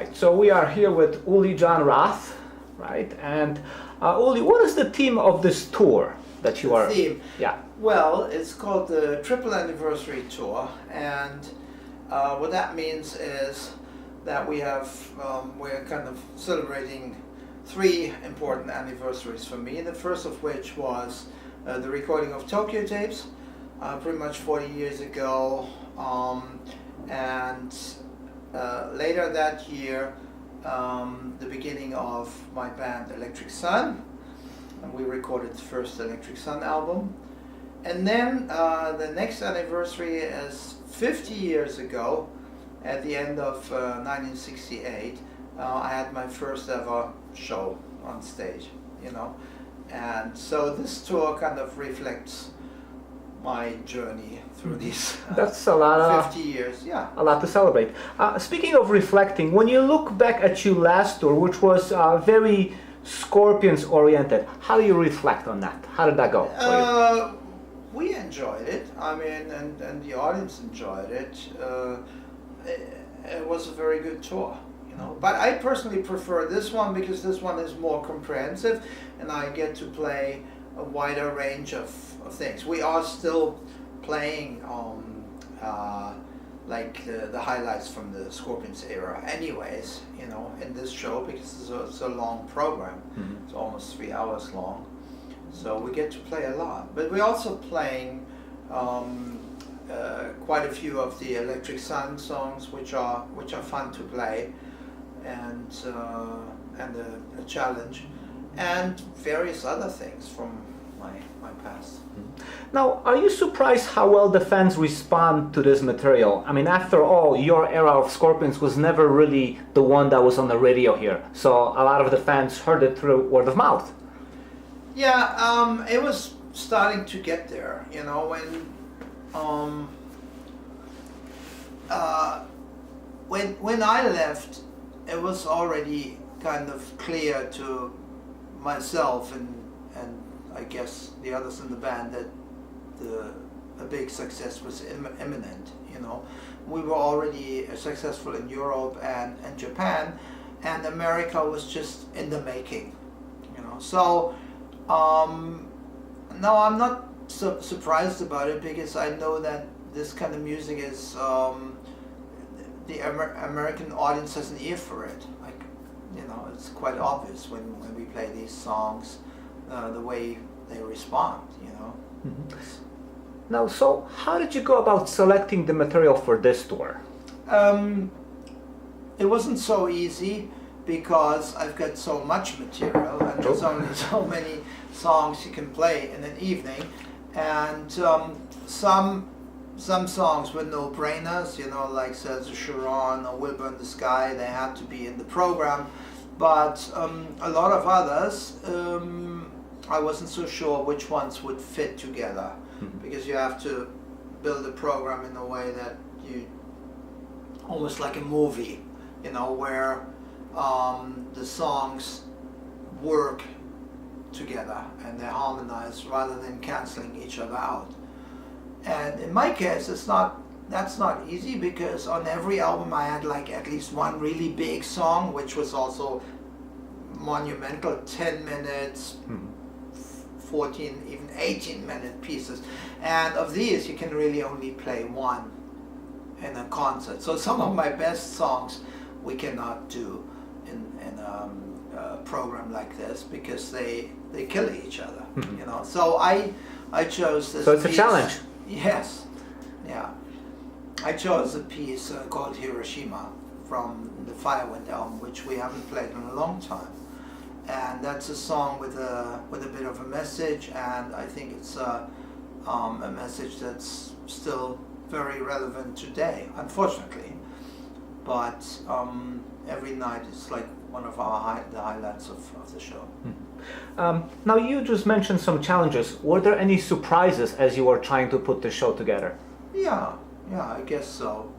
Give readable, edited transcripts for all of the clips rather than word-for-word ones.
right, so we are here with Uli Jon Roth, right? And Uli, what is the theme of this tour that you are? Theme? Yeah. Well, it's called the Triple Anniversary Tour, and what that means is that we're kind of celebrating three important anniversaries for me. The first of which was the recording of Tokyo tapes, pretty much 40 years ago, and later that year, the beginning of my band Electric Sun, and we recorded the first Electric Sun album. And then the next anniversary is 50 years ago, at the end of 1968, I had my first ever show on stage, you know. And so this tour kind of reflects my journey through these That's a lot 50 years, yeah. A lot to celebrate. Speaking of reflecting, when you look back at your last tour, which was very Scorpions oriented, how do you reflect on that? How did that go for you? We enjoyed it. I mean, and the audience enjoyed it. It was a very good tour, you know. But I personally prefer this one because this one is more comprehensive, and I get to play a wider range of things. We are still playing like the highlights from the Scorpions era anyways, you know, in this show, because it's a long program. Mm-hmm. It's almost 3 hours long, so we get to play a lot. But we're also playing quite a few of the Electric Sun songs, which are fun to play, and a challenge, and various other things from my past. Now, are you surprised how well the fans respond to this material? I mean, after all, your era of Scorpions was never really the one that was on the radio here, so a lot of the fans heard it through word of mouth. Yeah, it was starting to get there, you know, when I left, it was already kind of clear to myself and I guess the others in the band that a big success was imminent, you know. We were already successful in Europe and Japan, and America was just in the making, you know. So, no, I'm not so surprised about it, because I know that this kind of music is, the American audience has an ear for it. Like, you know, it's quite obvious when we play these songs, the way they respond, you know. Mm-hmm. Now, so how did you go about selecting the material for this tour? It wasn't so easy, because I've got so much material, and there's only so many songs you can play in an evening, and some songs were no-brainers, you know, like Says the Sharon or Will Burn the Sky. They had to be in the program, but a lot of others, I wasn't so sure which ones would fit together, because you have to build a program in a way that you, almost like a movie, you know, where the songs work together and they harmonize rather than canceling each other out. And in my case, that's not easy, because on every album I had like at least one really big song, which was also monumental, 10 minutes, 14, even 18-minute pieces. And of these, you can really only play one in a concert. So some of my best songs we cannot do in a program like this, because they kill each other, you know. So I chose this. So it's piece. a challenge. Yes, yeah. I chose a piece called Hiroshima from the Firewind album, which we haven't played in a long time. And that's a song with a bit of a message, and I think it's a message that's still very relevant today, unfortunately. But every night it's like one of the highlights of the show. Now, you just mentioned some challenges. Were there any surprises as you were trying to put the show together? Yeah, I guess so.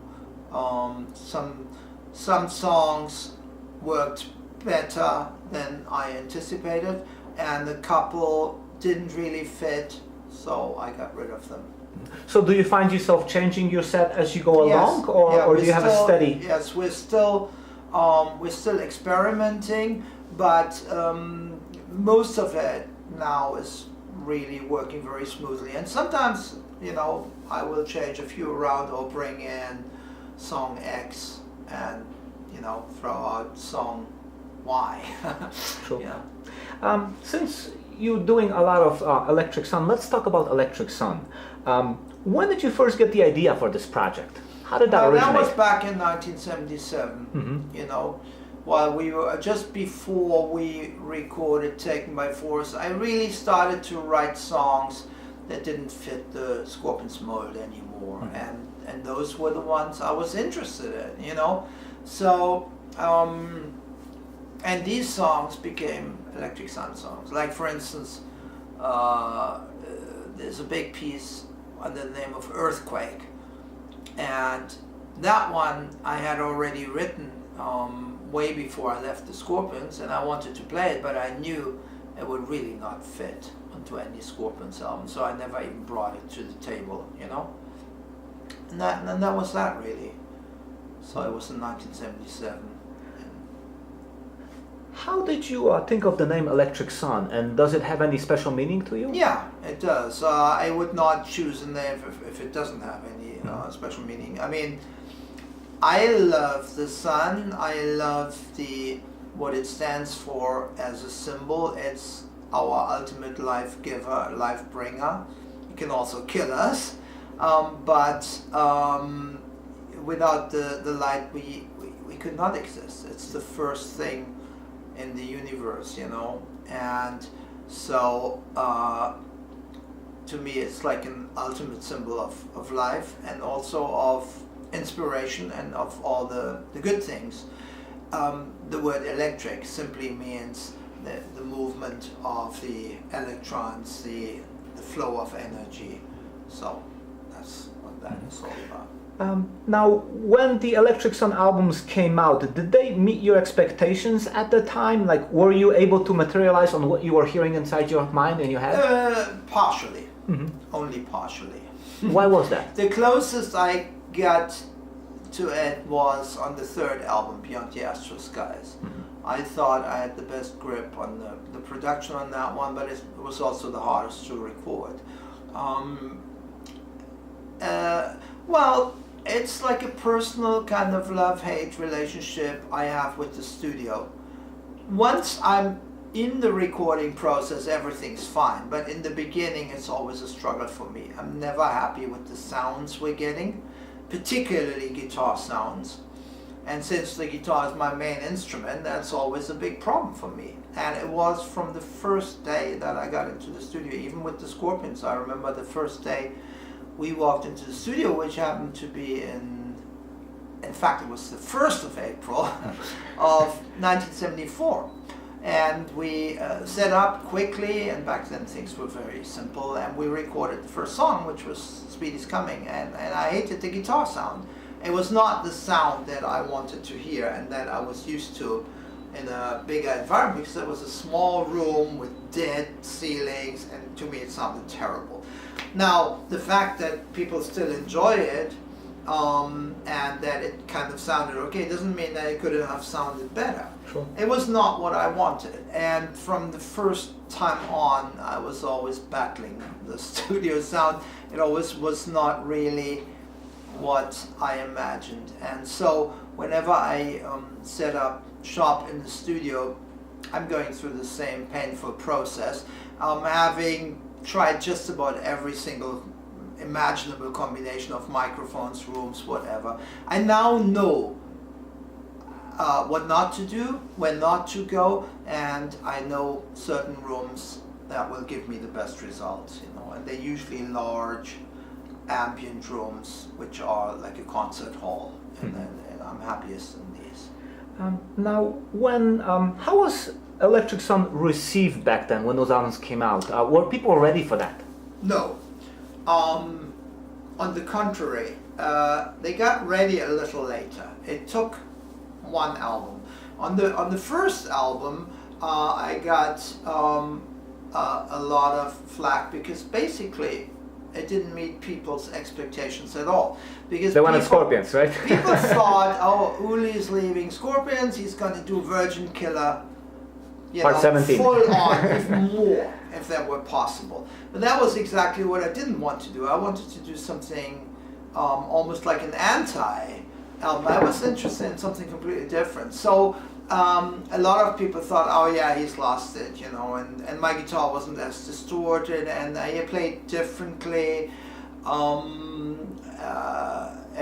Some songs worked better than I anticipated, and a couple didn't really fit, so I got rid of them. So do you find yourself changing your set as you go along, or do you have a steady? Yes, we're still We're still experimenting, but most of it now is really working very smoothly. And sometimes, you know, I will change a few around or bring in song X and, you know, throw out song Y. Sure. Yeah. Since you're doing a lot of Electric Sun, let's talk about Electric Sun. When did you first get the idea for this project? How did that originate? That was back in 1977, you know, while we were, just before we recorded Taken by Force, I really started to write songs that didn't fit the Scorpions mold anymore, and those were the ones I was interested in, you know. So, and these songs became Electric Sun songs. Like, for instance, there's a big piece under the name of Earthquake, and that one I had already written way before I left the Scorpions, and I wanted to play it, but I knew it would really not fit onto any Scorpions album, so I never even brought it to the table, you know. And that was that, really. So it was in 1977. How did you think of the name Electric Sun, and does it have any special meaning to you? Yeah, it does. I would not choose a name if it doesn't have any special meaning. I mean, I love the sun. I love what it stands for as a symbol. It's our ultimate life giver, life bringer. It can also kill us, but without the light, we could not exist. It's the first thing in the universe, you know, and so to me it's like an ultimate symbol of life, and also of inspiration, and of all the good things. The word electric simply means the movement of the electrons, the flow of energy. So that's what that is all about. Now, when the Electric Sun albums came out, did they meet your expectations at the time? Like, were you able to materialize on what you were hearing inside your mind and your head? Partially. Only partially. Why was that? The closest I got to it was on the third album, Beyond the Astral Skies. I thought I had the best grip on the production on that one, but it was also the hardest to record. Well, it's like a personal kind of love-hate relationship I have with the studio. Once I'm in the recording process, everything's fine, but in the beginning it's always a struggle for me. I'm never happy with the sounds we're getting, particularly guitar sounds. And since the guitar is my main instrument, that's always a big problem for me. And it was from the first day that I got into the studio, even with the Scorpions. I remember the first day we walked into the studio, which happened to be in fact, it was the 1st of April of 1974. And we set up quickly, and back then things were very simple, and we recorded the first song, which was Speed Is Coming, and I hated the guitar sound. It was not the sound that I wanted to hear and that I was used to in a bigger environment, because it was a small room with dead ceilings, and to me it sounded terrible. Now, the fact that people still enjoy it and that it kind of sounded okay doesn't mean that it couldn't have sounded better. Sure. It was not what I wanted, and from the first time on I was always battling the studio sound. It always was not really what I imagined, and so whenever I set up shop in the studio, I'm going through the same painful process. Having tried just about every single imaginable combination of microphones, rooms, whatever, I now know what not to do, when not to go, and I know certain rooms that will give me the best results, you know, and they're usually large ambient rooms, which are like a concert hall, and I'm happiest in these. Now, when how was Electric Sun received back then when those albums came out? Were people ready for that? No. On the contrary, they got ready a little later. It took one album. On the first album, I got a lot of flack, because basically it didn't meet people's expectations at all. Because They wanted Scorpions, right? people thought, oh, Uli's leaving Scorpions, he's going to do Virgin Killer, Part 17. full on, even more, if that were possible. But that was exactly what I didn't want to do. I wanted to do something almost like an anti-album. I was interested in something completely different. So a lot of people thought, oh yeah, he's lost it, and my guitar wasn't as distorted, and he played differently.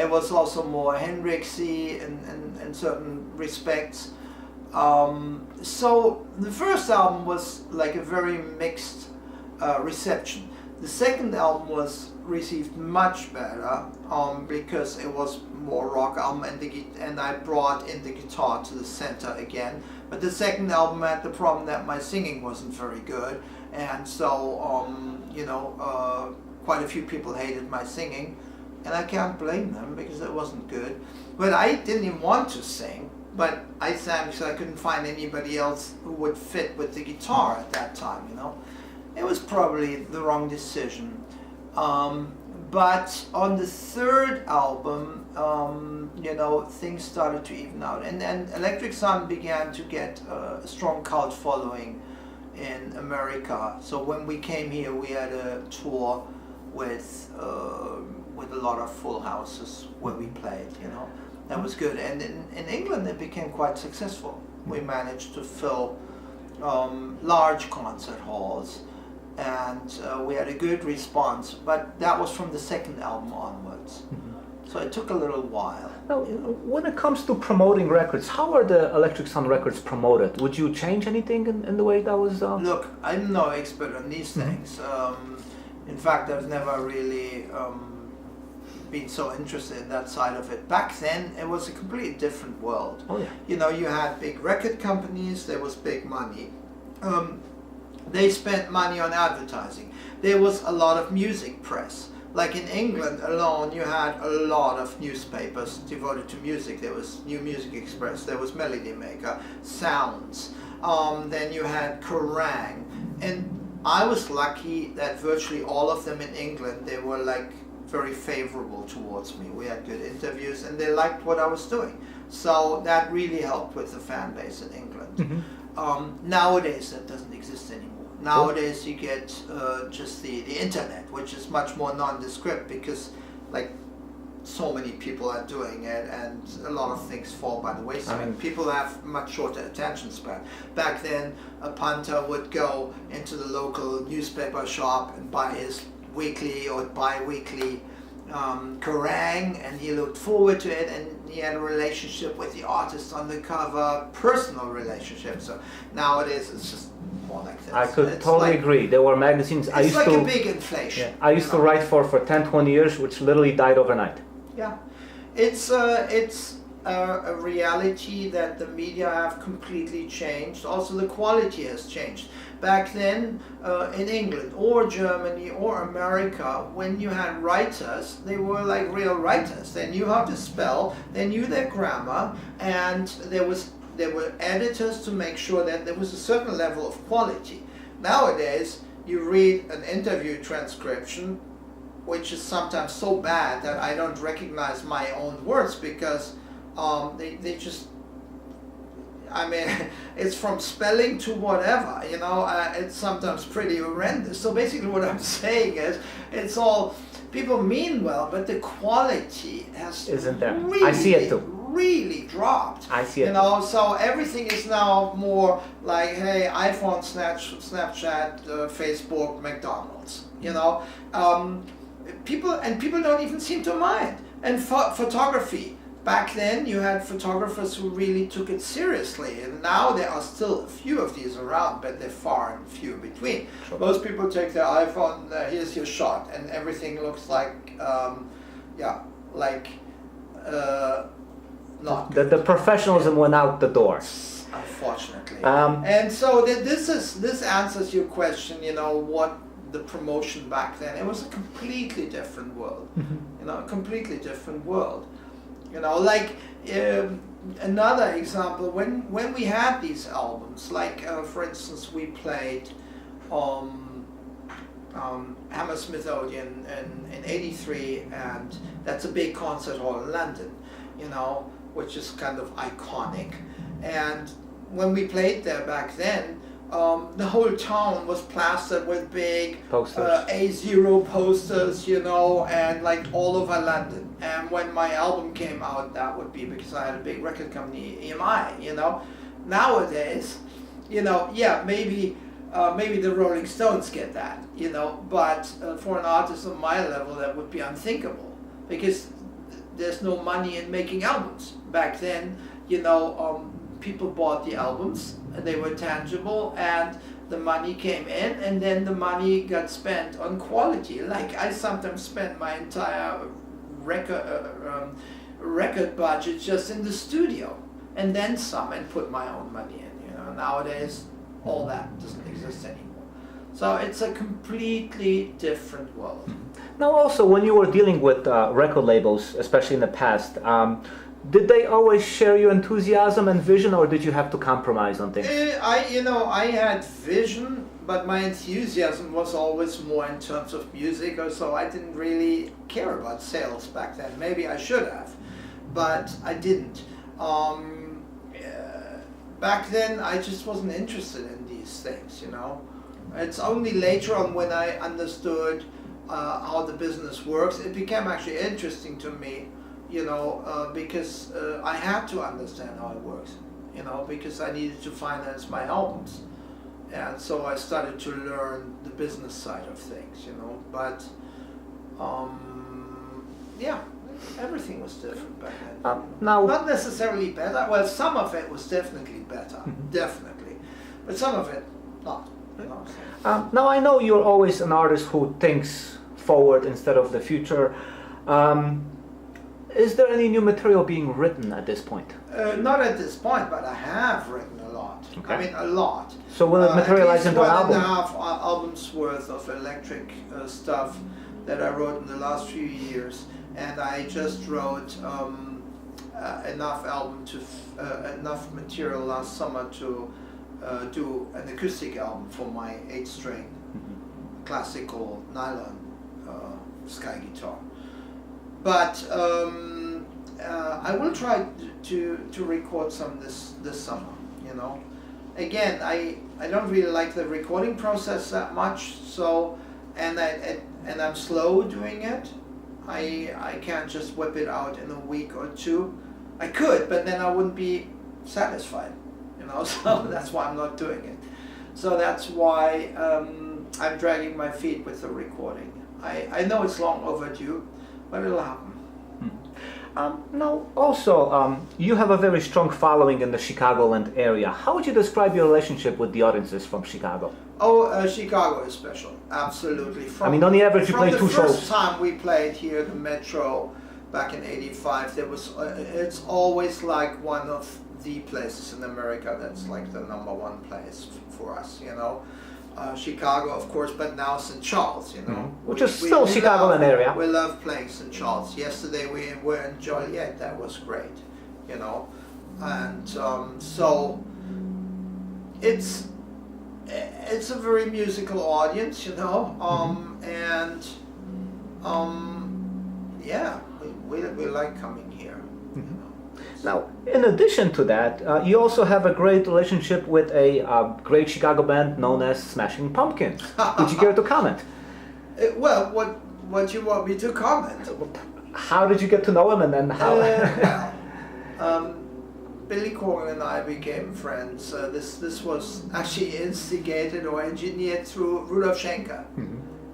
It was also more Hendrixy in certain respects. So the first album was like a very mixed reception. The second album was received much better because it was more rock album, and I brought in the guitar to the center again. But the second album had the problem that my singing wasn't very good, and so quite a few people hated my singing, and I can't blame them because it wasn't good. But I didn't even want to sing, but I sang because I couldn't find anybody else who would fit with the guitar at that time. It was probably the wrong decision. But on the third album, things started to even out, and then Electric Sun began to get a strong cult following in America. So when we came here, we had a tour with a lot of full houses where we played. That was good, and in England it became quite successful. We managed to fill large concert halls, and we had a good response, but that was from the second album onwards. So it took a little while. Now, when it comes to promoting records, how are the Electric Sun records promoted? Would you change anything in the way that was? Look, I'm no expert on these things. In fact, I've never really been so interested in that side of it. Back then, it was a completely different world. Oh yeah. You had big record companies. There was big money. They spent money on advertising. There was a lot of music press. Like in England alone, you had a lot of newspapers devoted to music. There was New Music Express, there was Melody Maker, Sounds, then you had Kerrang. And I was lucky that virtually all of them in England, they were like very favorable towards me. We had good interviews and they liked what I was doing. So that really helped with the fan base in England. Nowadays that doesn't exist anymore. Nowadays you get just the internet, which is much more nondescript because like so many people are doing it and a lot of things fall by the wayside. People have much shorter attention span. Back then a punter would go into the local newspaper shop and buy his weekly or bi-weekly Kerrang, and he looked forward to it, and he had a relationship with the artist on the cover, personal relationship. So nowadays it's just more like this. I could totally agree. There were magazines. It's like a big inflation. Yeah, I used to write for 10, 20 years, which literally died overnight. Yeah, it's a reality that the media have completely changed. Also the quality has changed. Back then in England or Germany or America, when you had writers, they were like real writers. They knew how to spell, they knew their grammar, and there were editors to make sure that there was a certain level of quality. Nowadays, you read an interview transcription, which is sometimes so bad that I don't recognize my own words because they just, it's from spelling to whatever, it's sometimes pretty horrendous. So basically what I'm saying is, it's all, people mean well, but the quality isn't there. Really, I see it too. Really dropped. I see it. So everything is now more like, hey, iPhone, Snapchat, Facebook, McDonald's, People don't even seem to mind. And photography. Back then, you had photographers who really took it seriously, and now there are still a few of these around, but they're far and few between. Sure. Most people take their iPhone, here's your shot, and everything looks like, not good. The professionalism went out the door. Unfortunately. And so this answers your question, what the promotion back then. It was a completely different world. A completely different world. Another example, when we had these albums, like for instance we played Hammersmith Odeon in '83, and that's a big concert hall in London, you know, which is kind of iconic. And when we played there back then, the whole town was plastered with big posters. A0 posters, you know, and like all over London. And when my album came out, that would be because I had a big record company, EMI, you know. Nowadays, you know, yeah, maybe the Rolling Stones get that, you know, but for an artist of my level, that would be unthinkable because there's no money in making albums. Back then, you know, people bought the albums and they were tangible, and the money came in, and then the money got spent on quality. Like I sometimes spend my entire record budget just in the studio, and then some, and put my own money in. You know, nowadays all that doesn't exist anymore. So it's a completely different world. Now, also, when you were dealing with record labels, especially in the past, did they always share your enthusiasm and vision, or did you have to compromise on things? I had vision, but my enthusiasm was always more in terms of music, or so I didn't really care about sales back then. Maybe I should have, but I didn't. Back then, I just wasn't interested in these things, you know. It's only later on when I understood how the business works, it became actually interesting to me, you know, because I had to understand how it works, you know, because I needed to finance my albums. And so I started to learn the business side of things, you know, but yeah, everything was different back then. Now, not necessarily better, well, some of it was definitely better, definitely, but some of it not. You know, now I know you're always an artist who thinks forward instead of the future. Is there any new material being written at this point? Not at this point, but I have written a lot. Okay. I mean, a lot. So will it materialize into an album? 1.5 albums worth of electric stuff that I wrote in the last few years, and I just wrote enough material last summer to do an acoustic album for my 8-string classical nylon sky guitar. But I will try to record some this summer, you know. Again, I don't really like the recording process that much, so and I'm slow doing it. I can't just whip it out in a week or two. I could, but then I wouldn't be satisfied, you know. So that's why I'm not doing it. So that's why I'm dragging my feet with the recording. I know it's long overdue, but it'll happen. Now, also, you have a very strong following in the Chicagoland area. How would you describe your relationship with the audiences from Chicago? Oh, Chicago is special, absolutely. I mean, on the average, you play 2 shows. From the first time we played here at the Metro back in '85, there was it's always like one of the places in America that's like the #1 place for us, you know. Chicago, of course, but now St. Charles, you know. Which is still Chicagoland area. We love playing St. Charles. Yesterday we were in Joliet, that was great, you know. And so it's a very musical audience, you know. Yeah, we like coming here. You know. Now, in addition to that, you also have a great relationship with a great Chicago band known as Smashing Pumpkins. Would you care to comment? Well, what do you want me to comment? How did you get to know him, and then how? Billy Corgan and I became friends. This was actually instigated or engineered through Rudolf Schenker,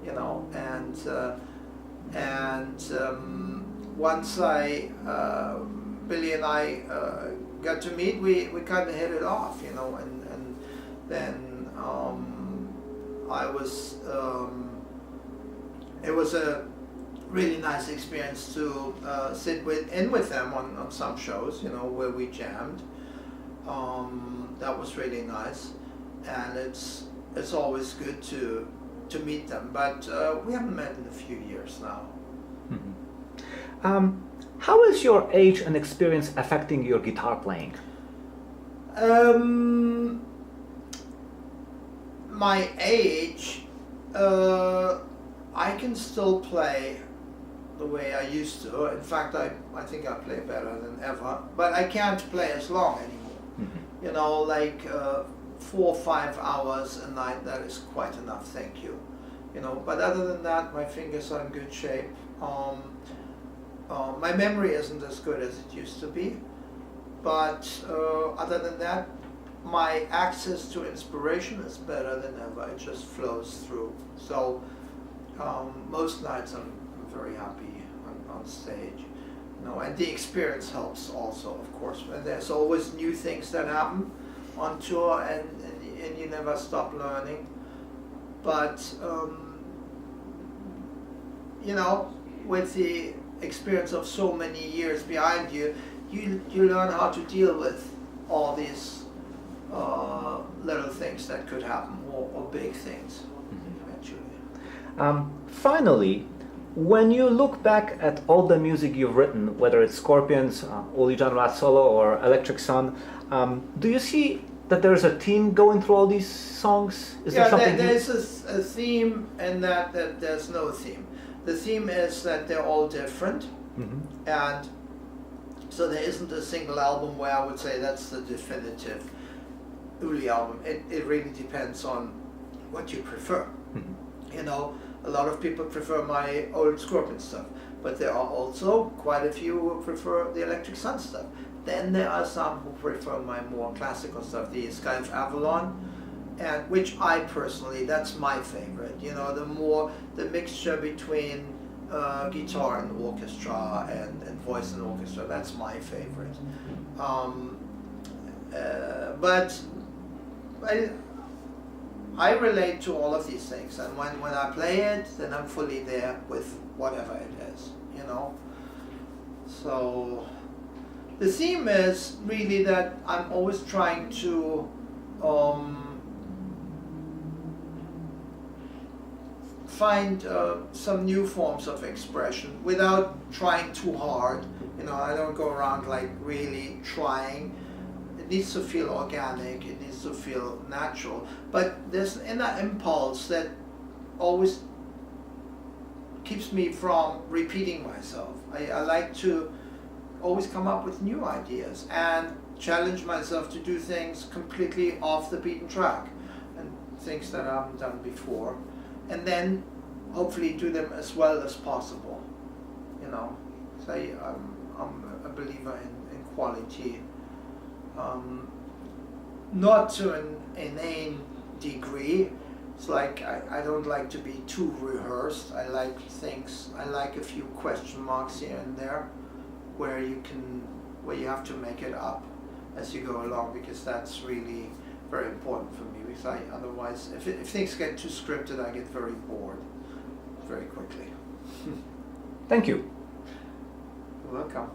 you know, and once Billy and I got to meet, we kind of hit it off, you know, and then it was a really nice experience to sit with them on some shows, you know, where we jammed. That was really nice, and it's always good to meet them, but we haven't met in a few years now. How is your age and experience affecting your guitar playing? My age I can still play the way I used to. In fact, I think I play better than ever, but I can't play as long anymore. Mm-hmm. You know, like 4 or 5 hours a night, that is quite enough, thank you. You know, but other than that, my fingers are in good shape. My memory isn't as good as it used to be, but other than that, my access to inspiration is better than ever. It just flows through. So most nights I'm very happy on stage. You know, and the experience helps also, of course. And there's always new things that happen on tour, and you never stop learning. But you know, with the experience of so many years behind you, you learn how to deal with all these little things that could happen, or big things eventually. Finally, when you look back at all the music you've written, whether it's Scorpions, Uli Jon Roth solo, or Electric Sun, do you see that there's a theme going through all these songs? Is there something? There's a theme, and that there's no theme. The theme is that they're all different, Mm-hmm. and so there isn't a single album where I would say that's the definitive Uli album. It really depends on what you prefer. Mm-hmm. You know, a lot of people prefer my old Scorpion stuff, but there are also quite a few who prefer the Electric Sun stuff. Then there are some who prefer my more classical stuff, the Sky of Avalon, and which I personally, that's my favorite. You know, the mixture between guitar and orchestra and voice and orchestra, that's my favorite. But I relate to all of these things, and when I play it, then I'm fully there with whatever it is, you know. So the theme is really that I'm always trying to find some new forms of expression without trying too hard. You know, I don't go around like really trying. It needs to feel organic, it needs to feel natural, but there's an inner impulse that always keeps me from repeating myself. I like to always come up with new ideas and challenge myself to do things completely off the beaten track and things that I haven't done before, and then hopefully do them as well as possible. You know, so I'm a believer in quality. Not to an inane degree. It's like I don't like to be too rehearsed. I like a few question marks here and there where you have to make it up as you go along, because that's really very important for me, because otherwise if things get too scripted, I get very bored very quickly. Thank you. You're welcome.